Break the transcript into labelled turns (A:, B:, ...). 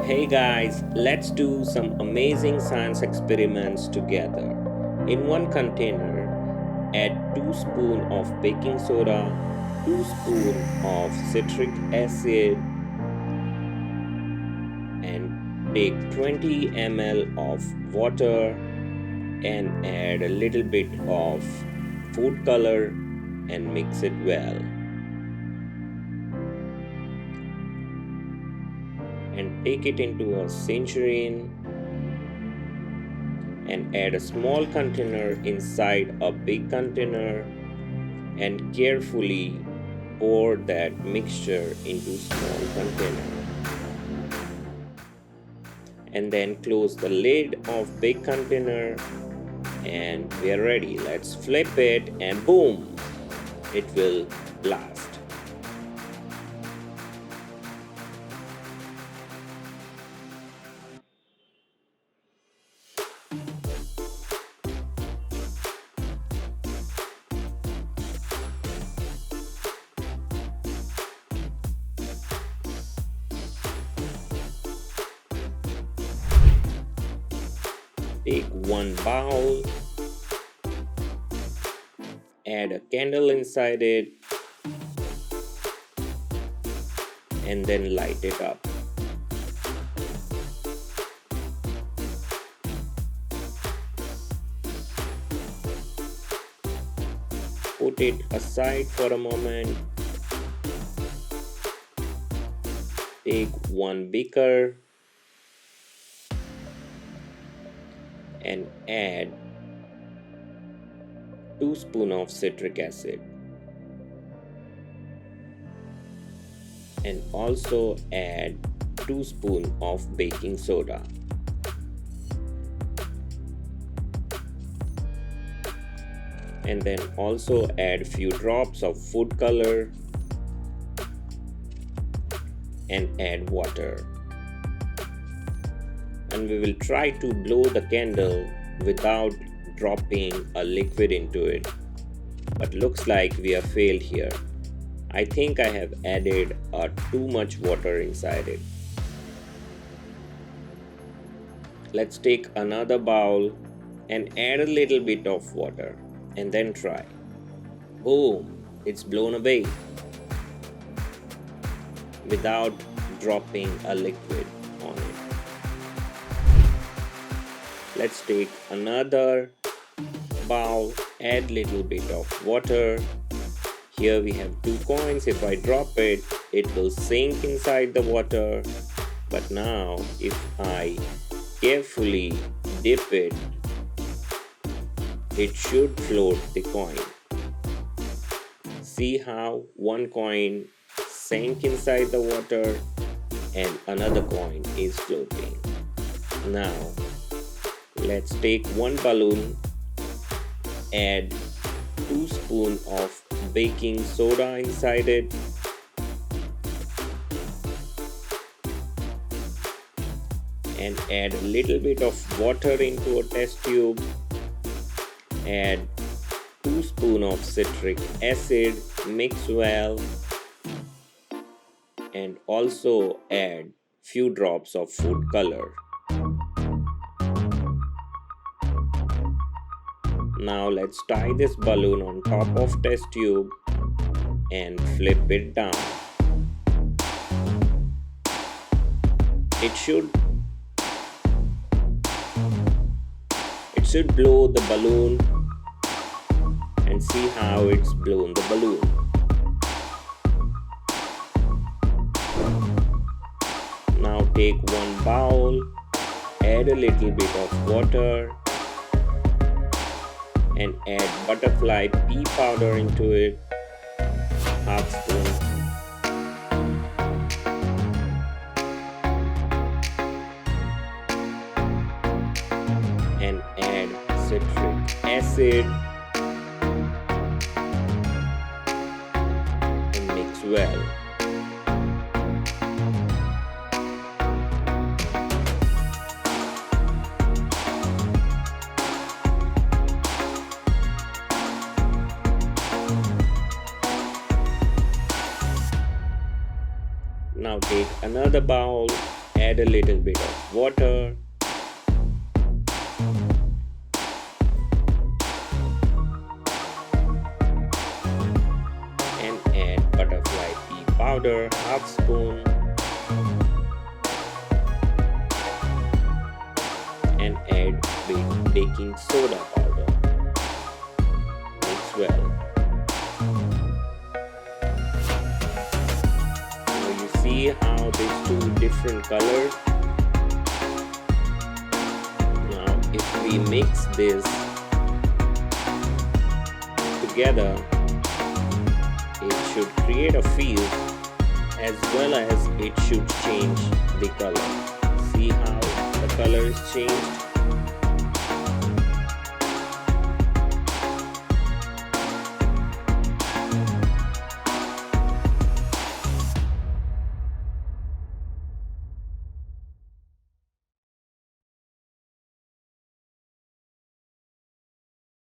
A: Hey guys, let's do some amazing science experiments together. In one container, add 2 spoons of baking soda, 2 spoons of citric acid, and take 20 ml of water and add a little bit of food color and mix it well. And take it into a centurion and add a small container inside a big container and carefully pour that mixture into small container. And then close the lid of big container and we are ready. Let's flip it and boom, it will blast. Take one bowl, add a candle inside it, and then light it up. Put it aside for a moment. Take one beaker and add 2 spoons of citric acid and also add 2 spoons of baking soda. And then also add few drops of food color and add water. And we will try to blow the candle without dropping a liquid into it. But looks like we have failed here. I think I have added too much water inside it. Let's take another bowl and add a little bit of water and then try. Boom! It's blown away without dropping a liquid on it. Let's take another bowl, add little bit of water. Here we have 2 coins. If I drop it, it will sink inside the water. But now if I carefully dip it, it should float the coin. See how one coin sank inside the water and another coin is floating. Now let's take one balloon, add 2 spoons of baking soda inside it, and add a little bit of water into a test tube. Add 2 spoons of citric acid, mix well, and also add few drops of food color. Now let's tie this balloon on top of test tube and flip it down. It should blow the balloon, and see how it's blown the balloon. Now take one bowl, add a little bit of water and add butterfly pea powder into it, half spoon. And add citric acid and mix well. Now take another bowl, add a little bit of water. And add butterfly pea powder, half spoon. And add baking soda powder. Mix well. Now you see how these two different colors. Now if we mix this together, it should create a feel as well as it should change the color. See how the color is changed?